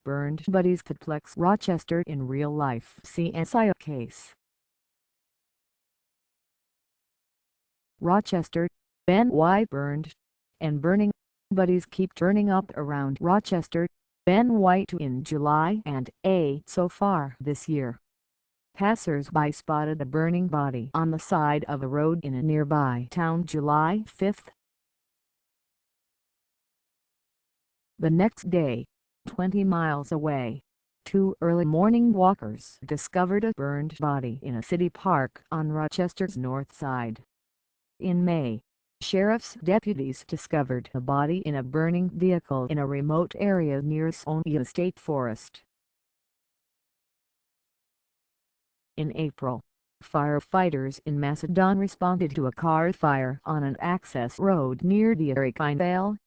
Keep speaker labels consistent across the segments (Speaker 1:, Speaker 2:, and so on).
Speaker 1: burned bodies perplex Rochester in real-life CSI case. Rochester, NY. Burned and burning bodies keep turning up around Rochester, NY in July and so far this year. Passers-by spotted a burning body on the side of a road in a nearby town July 5. The next day, 20 miles away, two early morning walkers discovered a burned body in a city park on Rochester's north side. In May, sheriff's deputies discovered a body in a burning vehicle in a remote area near Sonyea State Forest. In April, firefighters in Macedon responded to a car fire on an access road near the Erie Canal.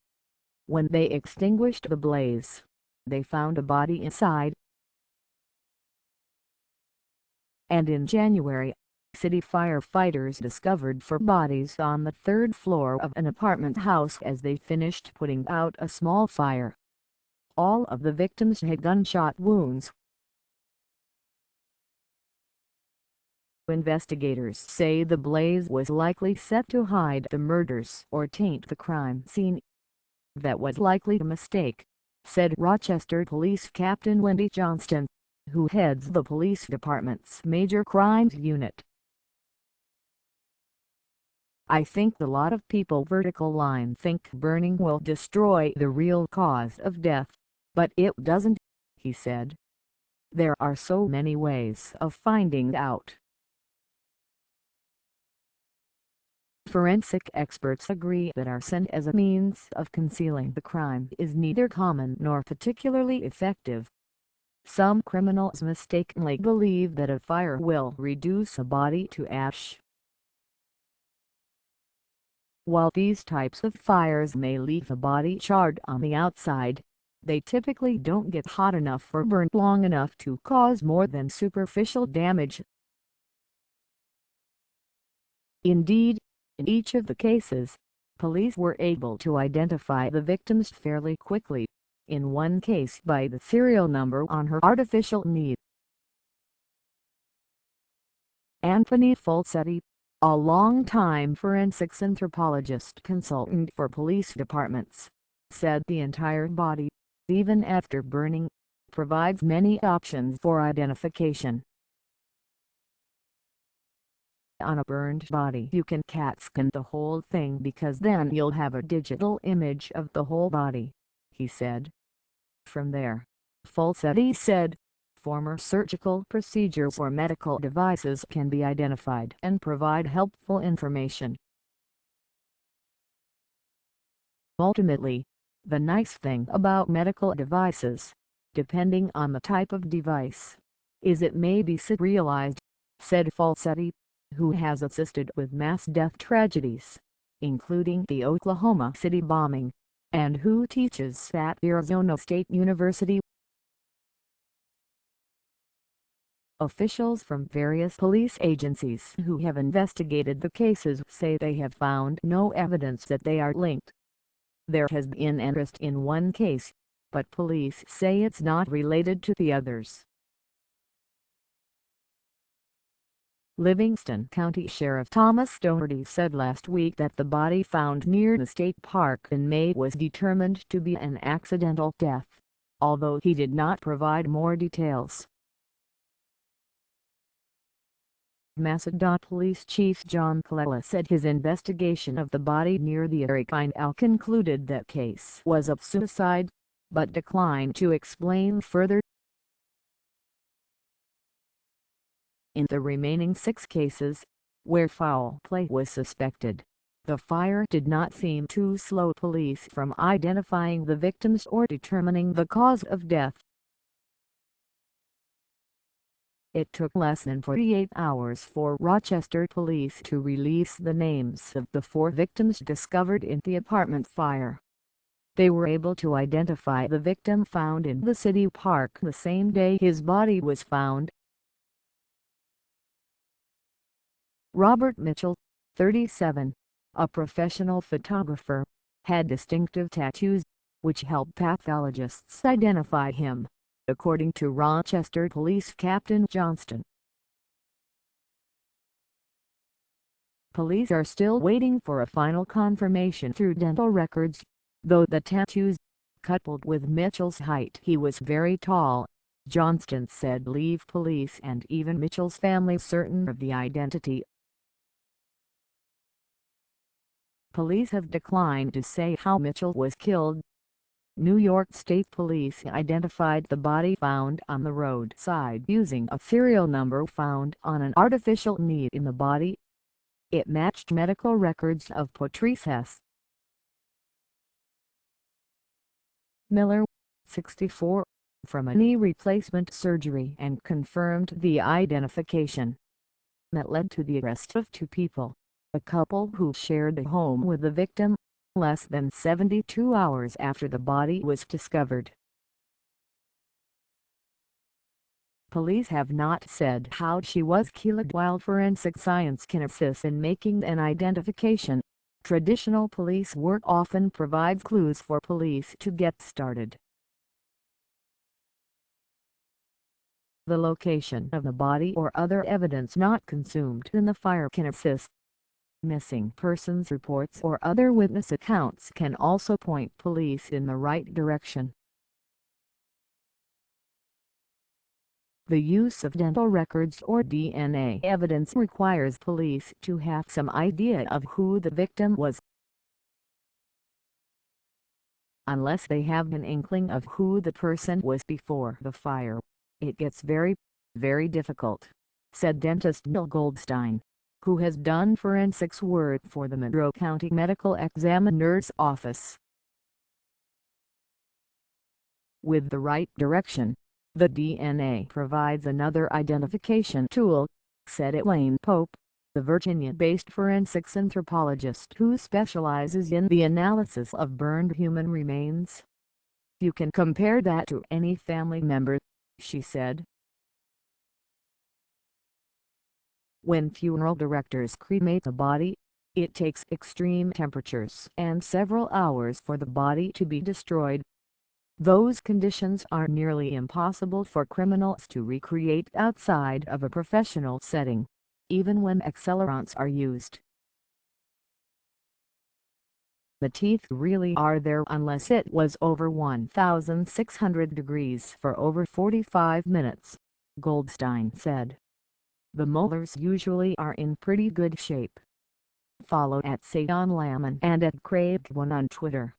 Speaker 1: When they extinguished the blaze, they found a body inside. And in January, city firefighters discovered four bodies on the third floor of an apartment house as they finished putting out a small fire. All of the victims had gunshot wounds. Investigators say the blaze was likely set to hide the murders or taint the crime scene. That was likely a mistake, said Rochester Police Captain Lynde Johnston, who heads the police department's major crimes unit. "I think a lot of people vertical line think burning will destroy the real cause of death, but it doesn't," he said. "There are so many ways of finding out." Forensic experts agree that arson as a means of concealing the crime is neither common nor particularly effective. Some criminals mistakenly believe that a fire will reduce a body to ash. While these types of fires may leave a body charred on the outside, they typically don't get hot enough or burn long enough to cause more than superficial damage. Indeed, in each of the cases, police were able to identify the victims fairly quickly, in one case by the serial number on her artificial knee. Anthony Falsetti, a longtime forensics anthropologist consultant for police departments, said the entire body, even after burning, provides many options for identification. On a burned body you can CAT scan the whole thing because then you'll have a digital image of the whole body, he said. From there, Falsetti said, former surgical procedures or medical devices can be identified and provide helpful information. Ultimately, the nice thing about medical devices, depending on the type of device, is it may be serialized, said Falsetti, who has assisted with mass death tragedies, including the Oklahoma City bombing, and who teaches at Arizona State University. Officials from various police agencies who have investigated the cases say they have found no evidence that they are linked. There has been interest in one case, but police say it's not related to the others. Livingston County Sheriff Thomas Dougherty said last week that the body found near the state park in May was determined to be an accidental death, although he did not provide more details. Macedon Police Chief John Colella said his investigation of the body near the Erie Canal concluded that case was a suicide, but declined to explain further. In the remaining 6 cases, where foul play was suspected, the fire did not seem to slow police from identifying the victims or determining the cause of death. It took less than 48 hours for Rochester Police to release the names of the 4 victims discovered in the apartment fire. They were able to identify the victim found in the city park the same day his body was found. Robert Mitchell, 37, a professional photographer, had distinctive tattoos, which helped pathologists identify him. according to Rochester Police Captain Johnston. Police are still waiting for a final confirmation through dental records, though the tattoos, coupled with Mitchell's height, he was very tall, Johnston said, leave police and even Mitchell's family certain of the identity. Police have declined to say how Mitchell was killed. New York State Police identified the body found on the roadside using a serial number found on an artificial knee in the body. It matched medical records of Patrice S. Miller, 64, from a knee replacement surgery and confirmed the identification. That led to the arrest of two people, a couple who shared a home with the victim, less than 72 hours after the body was discovered. Police have not said how she was killed. While forensic science can assist in making an identification, traditional police work often provides clues for police to get started. The location of the body or other evidence not consumed in the fire can assist. Missing persons reports or other witness accounts can also point police in the right direction. The use of dental records or DNA evidence requires police to have some idea of who the victim was. Unless they have an inkling of who the person was before the fire, it gets very, very difficult, said dentist Neil Goldstein, who has done forensics work for the Monroe County Medical Examiner's Office. With the right direction, the DNA provides another identification tool, said Elaine Pope, the Virginia-based forensics anthropologist who specializes in the analysis of burned human remains. You can compare that to any family member, she said. When funeral directors cremate a body, it takes extreme temperatures and several hours for the body to be destroyed. Those conditions are nearly impossible for criminals to recreate outside of a professional setting, even when accelerants are used. The teeth really are there unless it was over 1,600 degrees for over 45 minutes, Goldstein said. The molars usually are in pretty good shape. Follow @SayOnLaman and @Craig1 on Twitter.